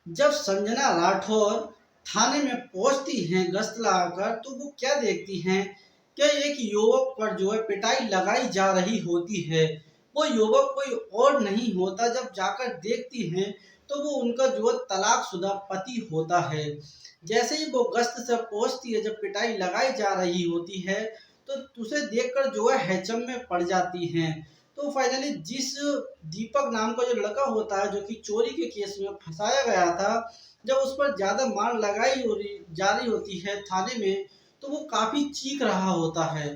जब संजना राठौर थाने में पहुंचती हैं गश्त लगाकर, तो वो क्या देखती हैं कि एक युवक पर जो है पिटाई लगाई जा रही होती है। वो युवक कोई और नहीं होता। जब जाकर देखती हैं तो वो उनका जो है तलाकशुदा पति होता है। जैसे ही वो गश्त से पहुंचती है, जब पिटाई लगाई जा रही होती है, तो उसे देखकर जो है हैचम में पड़ जाती हैं। तो फाइनली जिस दीपक नाम का जो लड़का होता है, जो कि चोरी के केस में फंसाया गया था, जब उस पर ज्यादा मार लगाई जा रही होती है थाने में, तो वो काफी चीख रहा होता है।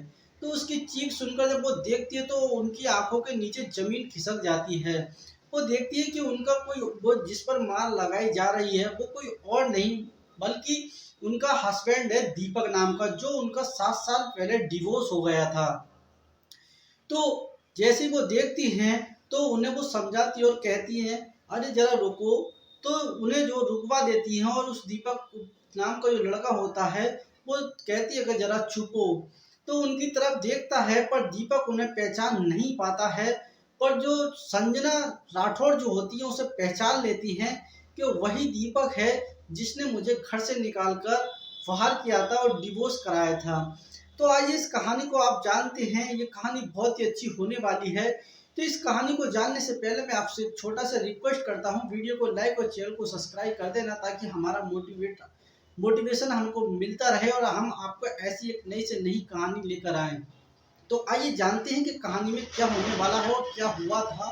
तो उसकी चीख सुनकर जब वो देखती है तो उनकी आंखों के नीचे जमीन खिसक जाती है। वो देखती है कि उनका कोई, वो जिस पर मार लगाई जा रही है वो कोई और नहीं बल्कि उनका हस्बैंड है दीपक नाम का, जो उनका 7 साल पहले डिवोर्स हो गया था। तो जैसे वो देखती हैं तो उन्हें वो समझाती है और कहती हैं, अरे जरा रुको। तो उन्हें जो रुकवा देती हैं और उस दीपक नाम का जो लड़का होता है वो कहती है कि जरा छुपो। तो उनकी तरफ देखता है पर दीपक उन्हें पहचान नहीं पाता है। पर जो संजना राठौर जो होती है उसे पहचान लेती हैं कि वही दीपक है जिसने मुझे घर से निकालकर बाहर किया था और डिवोर्स कराया था। तो आइए इस कहानी को आप जानते हैं। ये कहानी बहुत ही अच्छी होने वाली है। तो इस कहानी को जानने से पहले मैं आपसे एक छोटा सा रिक्वेस्ट करता हूँ, वीडियो को लाइक और चैनल को सब्सक्राइब कर देना, ताकि हमारा मोटिवेशन हमको मिलता रहे और हम आपको ऐसी एक नई से नई कहानी लेकर आए। तो आइए जानते हैं कि कहानी में क्या होने वाला है और क्या हुआ था।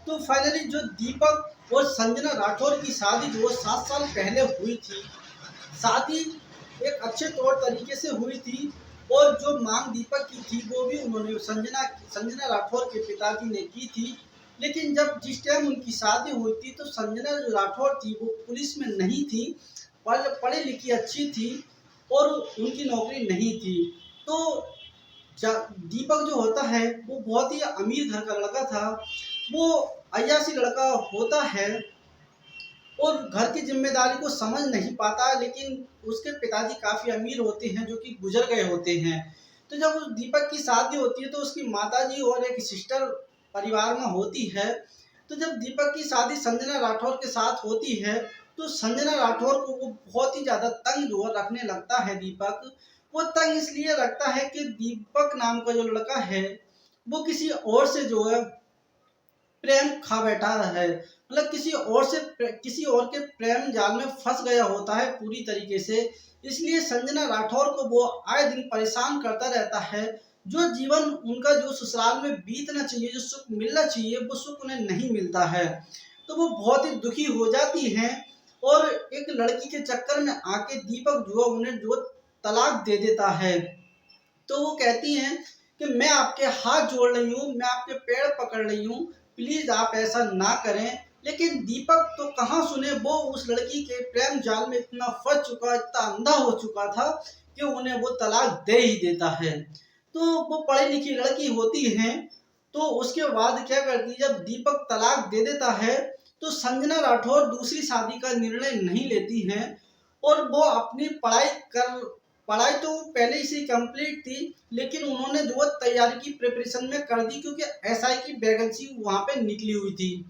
तो फाइनली जो दीपक और संजना राठौर की शादी जो 7 साल पहले हुई थी, शादी एक अच्छे तौर तरीके से हुई थी। और जो मांग दीपक की थी वो भी उन्होंने संजना संजना राठौर के पिताजी ने की थी। लेकिन जब जिस टाइम उनकी शादी हुई थी तो संजना जो राठौर थी वो पुलिस में नहीं थी, पढ़ी लिखी अच्छी थी और उनकी नौकरी नहीं थी। तो दीपक जो होता है वो बहुत ही अमीर घर का लड़का था। वो अय्यासी लड़का होता है और घर की जिम्मेदारी को समझ नहीं पाता, लेकिन उसके पिताजी काफी अमीर होते हैं जो कि गुजर गए होते हैं। तो जब उस दीपक की शादी होती है तो उसकी माताजी और एक सिस्टर परिवार में होती है। तो जब दीपक की शादी संजना राठौर के साथ होती है तो संजना राठौर को वो बहुत ही ज्यादा तंग जो है रखने लगता है दीपक। वो तंग इसलिए रखता है कि दीपक नाम का जो लड़का है वो किसी और से जो है प्रेम खा बैठा है। मतलब किसी और के प्रेम जाल में फंस गया होता है पूरी तरीके से। इसलिए संजना राठौर को वो आए दिन परेशान करता रहता है। जो जीवन उनका जो ससुराल में बीतना चाहिए, जो सुख मिलना चाहिए, वो सुख उन्हें नहीं मिलता है। तो वो बहुत ही दुखी हो जाती हैं और एक लड़की के चक्कर में आके दीपक जो है उन्हें जो तलाक दे देता है। तो वो कहती हैं कि मैं आपके हाथ जोड़ रही हूँ, मैं आपके पैर पकड़ रही हूँ, प्लीज आप ऐसा ना करें। लेकिन दीपक तो कहाँ सुने, वो उस लड़की के प्रेम जाल में इतना फंस चुका, इतना अंधा हो चुका था कि उन्हें वो तलाक दे ही देता है। तो वो पढ़ी लिखी लड़की होती है। तो उसके बाद क्या करती है, जब दीपक तलाक दे देता है तो संजना राठौर दूसरी शादी का निर्णय नहीं लेती हैं और वो अपनी पढ़ाई तो पहले ही से कंप्लीट थी, लेकिन उन्होंने जो है तैयारी की प्रिपरेशन में कर दी क्योंकि एसआई की वैकेंसी वहां पे निकली हुई थी।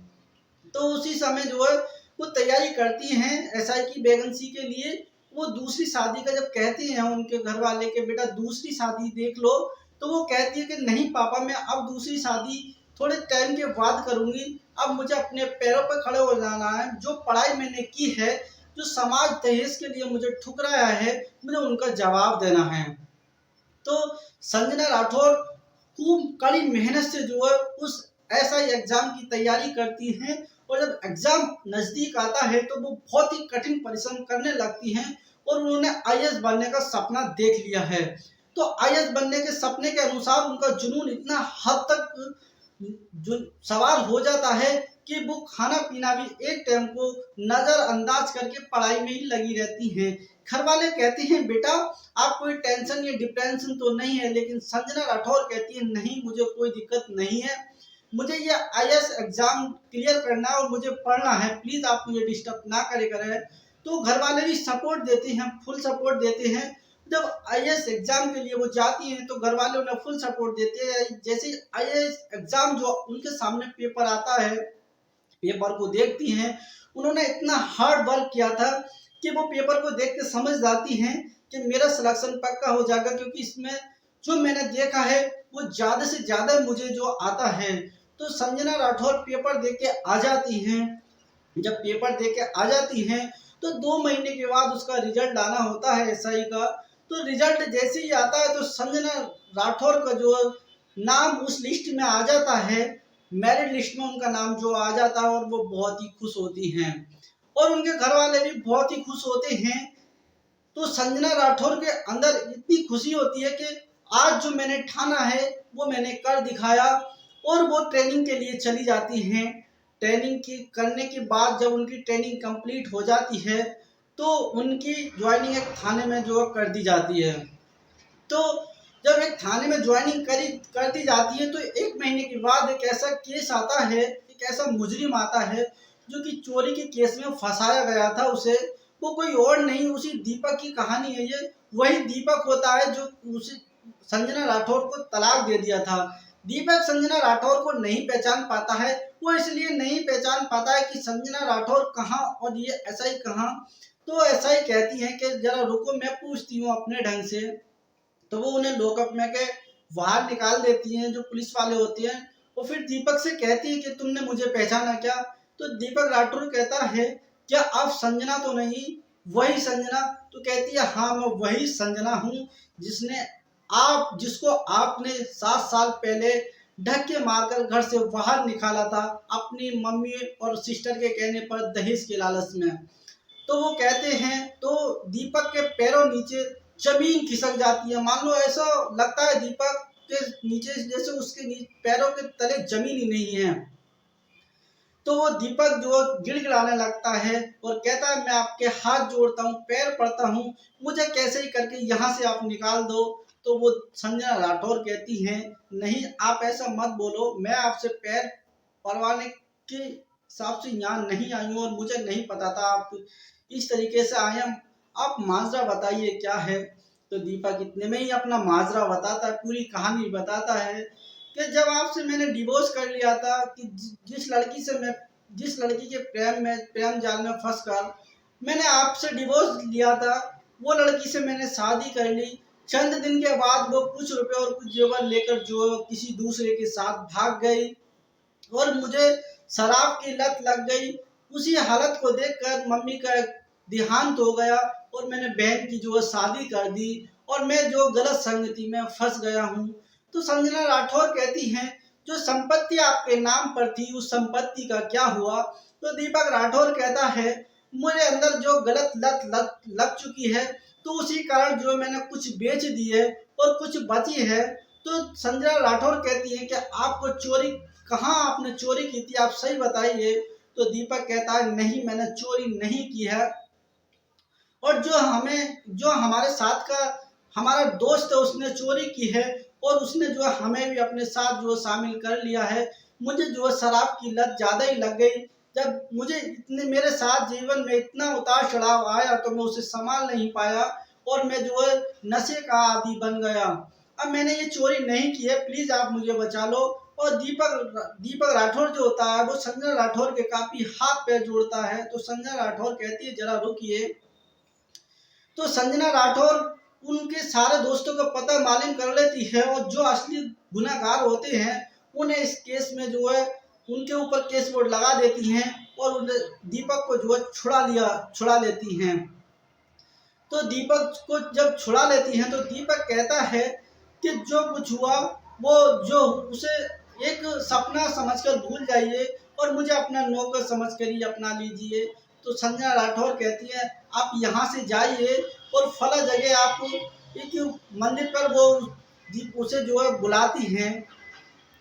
तो उसी समय जो है वो तैयारी करती हैं एसआई की वैकेंसी के लिए। वो दूसरी शादी का जब कहती हैं उनके घर वाले के बेटा दूसरी शादी देख लो, तो वो कहती है कि नहीं पापा, मैं अब दूसरी शादी थोड़े टाइम के बाद करूंगी। अब मुझे अपने पैरों पर खड़े हो जाना है। जो पढ़ाई मैंने की है, जो समाज दहेज के लिए मुझे ठुकराया है, मुझे उनका जवाब देना है। तो संजना राठौर खूब कड़ी मेहनत से जो है उस ऐसा ही एग्जाम की तैयारी करती हैं। और जब एग्जाम नजदीक आता है तो वो बहुत ही कठिन परिश्रम करने लगती हैं और उन्होंने आईएएस बनने का सपना देख लिया है। तो आईएएस बनने के सपने के अनुसार उनका जुनून इतना हद तक जो सवाल हो जाता है कि वो खाना पीना भी एक टाइम को नजरअंदाज करके पढ़ाई में ही लगी रहती हैं। घर वाले कहते हैं बेटा आप कोई टेंशन या डिप्रेशन तो नहीं है, लेकिन संजना राठौर कहती है नहीं, मुझे कोई दिक्कत नहीं है, मुझे ये आईएएस एग्जाम क्लियर करना है और मुझे पढ़ना है, प्लीज आप मुझे डिस्टर्ब ना करें। तो घर वाले भी सपोर्ट देते हैं, फुल सपोर्ट देते हैं। जब आईएएस एग्जाम के लिए वो जाती हैं तो घर वाले उन्हें फुल सपोर्ट देते हैं। जैसे आईएएस एग्जाम जो उनके सामने पेपर आता है, पेपर को देखती हैं उन्होंने इतना हार्ड वर्क किया था कि वो पेपर को देख के समझ जाती हैं कि मेरा सिलेक्शन पक्का हो जाएगा, क्योंकि इसमें जो मैंने देखा है वो ज़्यादा से ज़्यादा मुझे जो आता है। तो संजना राठौर पेपर दे के आ जाती हैं। जब पेपर दे के आ जाती हैं तो 2 महीने के बाद उसका रिजल्ट आना होता है एसआई का। तो रिजल्ट जैसे ही आता है तो संजना राठौर का जो नाम उस लिस्ट में आ जाता है, मेरिट लिस्ट में उनका नाम जो आ जाता है, और वो बहुत ही खुश होती हैं और उनके घर वाले भी बहुत ही खुश होते हैं। तो संजना राठौर के अंदर इतनी खुशी होती है कि आज जो मैंने ठाना है वो मैंने कर दिखाया, और वो ट्रेनिंग के लिए चली जाती हैं। ट्रेनिंग की करने के बाद जब उनकी ट्रेनिंग कंप्लीट हो जाती है तो उनकी ज्वाइनिंग एक थाने में जो कर दी जाती है। तो जब एक थाने में ज्वाइनिंग कर दी जाती है तो 1 महीने के बाद एक ऐसा केस आता है, एक ऐसा मुजरिम आता है जो कि चोरी के केस में फंसाया गया था उसे। वो कोई और नहीं, उसी दीपक की कहानी है ये। वही दीपक होता है जो उसे संजना राठौर को तलाक दे दिया था। दीपक संजना राठौर को नहीं पहचान पाता है। वो इसलिए नहीं पहचान पाता है कि संजना राठौर कहाँ और ये एसआई कहाँ। तो एसआई कहती है कि जरा रुको, मैं पूछती हूँ अपने ढंग से। तो वो उन्हें लॉकअप में के बाहर निकाल देती हैं जो पुलिस वाले होते हैं। और फिर दीपक से कहती है कि तुमने मुझे पहचाना क्या। तो दीपक राठौर कहता है, क्या आप संजना तो नहीं, वही संजना? तो कहती है, हाँ मैं वही संजना हूँ जिसको आपने 7 साल पहले ढक्के मारकर घर से बाहर निकाला था अपनी मम्मी और सिस्टर के कहने पर दहेज के लालच में। तो वो कहते हैं, तो दीपक के पैरों नीचे जमीन खिसक जाती है। मान लो ऐसा लगता है दीपक के नीचे जैसे उसके पैरों के तले जमीन ही नहीं है। तो वो दीपक जो गिड़गिड़ाने लगता है और कहता है, मैं आपके हाथ जोड़ता हूँ, पैर पड़ता हूँ, मुझे कैसे ही करके यहाँ से आप निकाल दो। तो वो संजना राठौर कहती हैं, नहीं आप ऐसा मत बोलो, मैं आपसे पैर पड़वाने के हिसाब से यहाँ नहीं आई हूँ और मुझे नहीं पता था आप इस तरीके से आए हैं, आप माजरा बताइए क्या है। तो दीपक इतने में ही अपना माजरा बताता है, पूरी कहानी बताता है कि जब आपसे मैंने डिवोर्स कर लिया था, कि जिस लड़की के प्रेम जाल में फंस कर मैंने आपसे डिवोर्स लिया था, वो लड़की से मैंने शादी कर ली। चंद दिन के बाद वो कुछ रुपए और कुछ जेवर लेकर जो किसी दूसरे के साथ भाग गई और मुझे शराब की लत लग गई। उसी हालत को देखकर मम्मी का देहांत हो गया और मैंने बहन की जो शादी कर दी और मैं जो गलत संगति में फंस गया हूँ। तो संजना राठौर कहती हैं, जो संपत्ति आपके नाम पर थी उस संपत्ति का क्या हुआ। तो दीपक राठौर कहता है, मुझे अंदर जो गलत लत लग चुकी है तो उसी कारण जो मैंने कुछ बेच दी है और कुछ बची है। तो संजना राठौर कहती है कि आपको चोरी कहाँ आपने चोरी की थी, आप सही बताइए। तो दीपक कहता है, नहीं मैंने चोरी नहीं की है, और जो हमारे साथ का हमारा दोस्त है उसने चोरी की है और उसने जो हमें भी अपने साथ जो शामिल कर लिया है। मुझे जो शराब की लत ज़्यादा ही लग गई। जब मुझे इतने मेरे साथ जीवन में इतना उतार चढ़ाव आया तो मैं उसे संभाल नहीं पाया और मैं जो है नशे का आदी बन गया। अब मैंने ये चोरी नहीं की है, प्लीज़ आप मुझे बचा लो। और दीपक राठौर जो होता है वो संजना राठौर के काफ़ी हाथ पैर जोड़ता है। तो संजना राठौर कहती है, जरा रुकिए। तो संजना राठौर उनके सारे दोस्तों को पता मालूम कर लेती है और जो असली गुनाहगार होते हैं उन्हें इस केस में जो है उनके ऊपर केस बोर्ड लगा देती हैं और उन्हें दीपक को जो है छुड़ा लेती हैं। तो दीपक को जब छुड़ा लेती हैं तो दीपक कहता है कि जो कुछ हुआ वो जो उसे एक सपना समझकर भूल जाइए और मुझे अपना नौकर समझकर ही अपना लीजिए। तो संजना राठौर कहती है, आप यहाँ से जाइए और फला जगह आप एक मंदिर पर वो उसे जो है बुलाती हैं।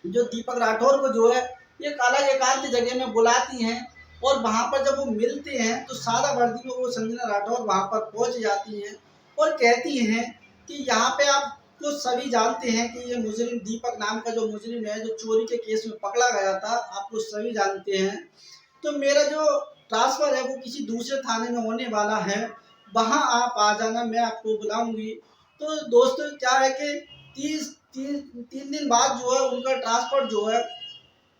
जो दीपक राठौर को जो है एक अलग एकांत जगह में बुलाती हैं और वहाँ पर जब वो मिलते हैं तो सादा वर्दी में वो संजना राठौर वहाँ पर पहुँच जाती हैं और कहती हैं कि यहाँ पे आप तो सभी जानते हैं कि ये मुजरिम दीपक नाम का जो मुजरिम है जो चोरी के केस में पकड़ा गया था, आप लोग सभी जानते हैं। तो मेरा जो ट्रांसफ़र है वो किसी दूसरे थाने में होने वाला है, वहाँ आप आ जाना, मैं आपको बुलाऊंगी। तो दोस्तों क्या है कि 3 दिन बाद जो है उनका ट्रांसफ़र जो है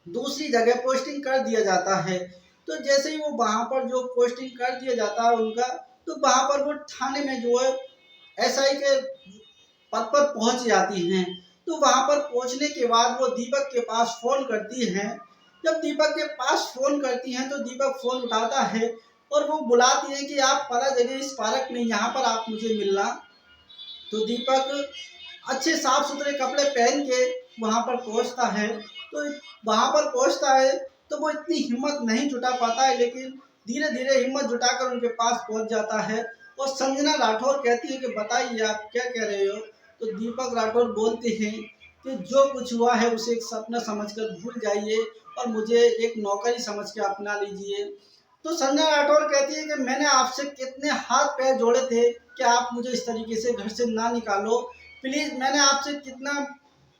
दूसरी जगह पोस्टिंग कर दिया जाता है। तो जैसे ही वो वहाँ पर जो पोस्टिंग कर दिया जाता है उनका, तो वहाँ पर वो थाने में जो है एसआई के पद पर पहुंच जाती हैं। तो वहां पर पहुंचने के बाद वो दीपक के पास फोन करती हैं। जब दीपक के पास फोन करती हैं तो दीपक फोन उठाता है और वो बुलाती है कि आप परा जगह इस पार्क में, यहाँ पर आप मुझे मिलना। तो दीपक अच्छे साफ सुथरे कपड़े पहन के वहां पर पहुंचता है। तो वहां पर पहुंचता है तो वो इतनी हिम्मत नहीं जुटा पाता है, लेकिन धीरे धीरे हिम्मत जुटाकर उनके पास पहुंच जाता है। और संजना राठौर कहती है कि बताइए आप क्या कह रहे हो। तो दीपक राठौर बोलते हैं कि जो कुछ हुआ है उसे एक सपना समझकर भूल जाइए और मुझे एक नौकरी समझ के अपना लीजिए। तो संजना राठौर कहती है कि मैंने आपसे कितने हाथ पैर जोड़े थे कि आप मुझे इस तरीके से घर से ना निकालो। प्लीज, मैंने आपसे कितना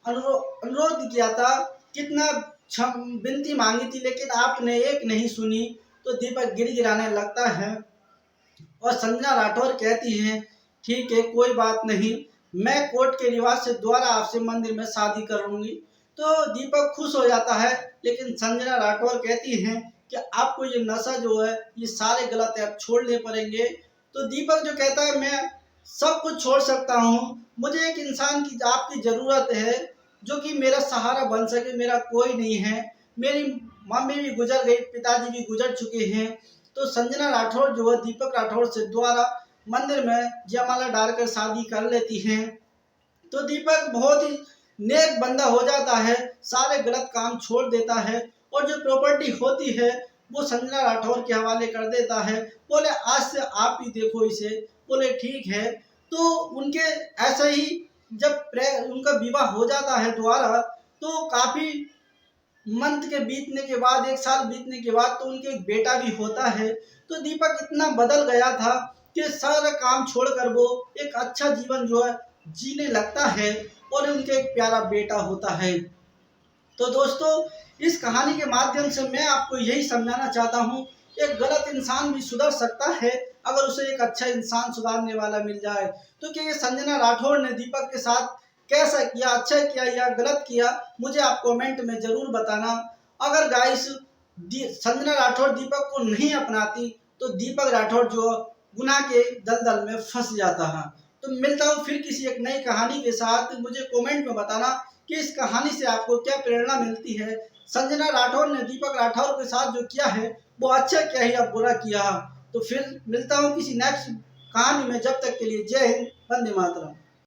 अनुरोध किया था, कितना विनती मांगी थी, लेकिन आपने एक नहीं सुनी। तो दीपक गिड़गिड़ाने लगता है और संजना राठौर कहती हैं ठीक है, कोई बात नहीं, मैं कोर्ट के रिवाज से दोबारा आपसे मंदिर में शादी करूंगी। तो दीपक खुश हो जाता है, लेकिन संजना राठौर कहती हैं कि आपको ये नशा जो है ये सारे गलत ऐप छोड़ने पड़ेंगे। तो दीपक जो कहता है मैं सब कुछ छोड़ सकता हूँ, मुझे एक इंसान की आपकी ज़रूरत है जो कि मेरा सहारा बन सके, मेरा कोई नहीं है, मेरी मम्मी भी गुजर गई, पिताजी भी गुजर चुके हैं। तो संजना राठौर जो है दीपक राठौर से दोबारा मंदिर में जयमाला डालकर शादी कर लेती हैं। तो दीपक बहुत ही नेक बंदा हो जाता है, सारे गलत काम छोड़ देता है और जो प्रॉपर्टी होती है वो संजना राठौर के हवाले कर देता है। बोले आज से आप ही देखो इसे। बोले ठीक है। तो उनके ऐसे ही जब उनका विवाह हो जाता है दोबारा, तो काफी मंथ के बीतने के बाद, एक साल बीतने के बाद, तो उनके एक बेटा भी होता है। तो दीपक इतना बदल गया था कि सारा काम छोड़कर वो एक अच्छा जीवन जो है जीने लगता है और उनके एक प्यारा बेटा होता है। तो दोस्तों, इस कहानी के माध्यम से मैं आपको यही समझाना चाहता हूँ, एक गलत इंसान भी सुधर सकता है अगर उसे एक अच्छा इंसान सुधारने वाला मिल जाए। तो क्या ये संजना राठौर ने दीपक के साथ कैसा किया, अच्छा किया या गलत किया, मुझे आप कमेंट में जरूर बताना। अगर गाइस संजना राठौर दीपक को नहीं अपनाती तो दीपक राठौर जो गुनाह के दलदल में फंस जाता है। तो मिलता हूँ फिर किसी एक नई कहानी के साथ। मुझे कमेंट में बताना कि इस कहानी से आपको क्या प्रेरणा मिलती है। संजना राठौर ने दीपक राठौर के साथ जो किया है वो अच्छा किया या बुरा किया। तो फिर मिलता हूँ किसी नेक्स्ट कहानी में, जब तक के लिए जय हिंद, वंदे मातरम।